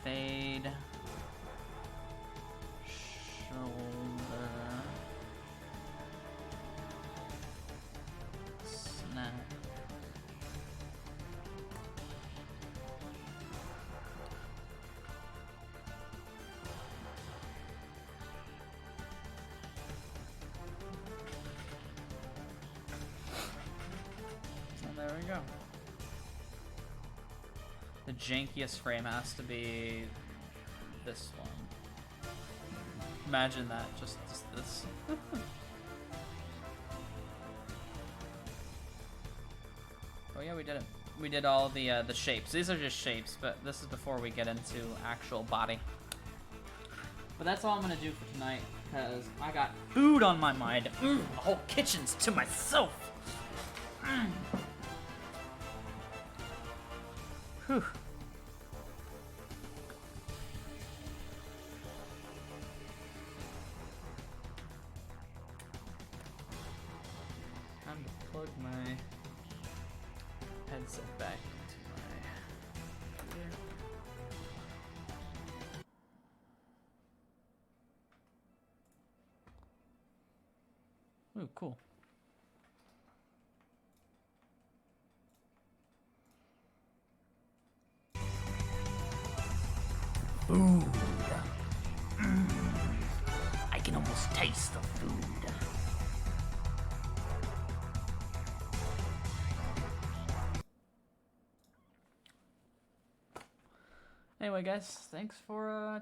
Fade. Shoulder. Snap. And there we go. The jankiest frame has to be this one. Imagine that, just this. Oh yeah, we did it. We did all the shapes. These are just shapes, but this is before we get into actual body. But that's all I'm gonna do for tonight, because I got food on my mind. The whole kitchen's to myself. Whew. Time to plug my headset back into my ear. Ooh, cool. Food. I can almost taste the food. Anyway, guys, thanks for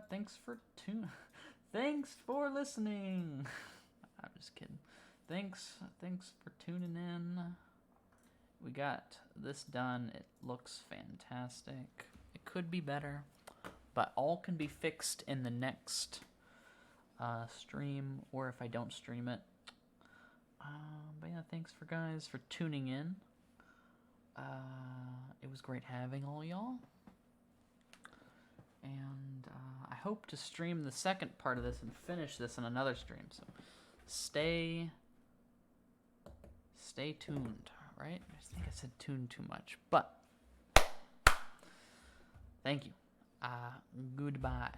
listening. I'm just kidding. Thanks for tuning in. we got this done. It looks fantastic. It could be better, but all can be fixed in the next stream, or if I don't stream it. But yeah, thanks for guys for tuning in. It was great having all y'all. And I hope to stream the second part of this and finish this in another stream. So stay tuned, right? I think I said tuned too much, but thank you. Goodbye.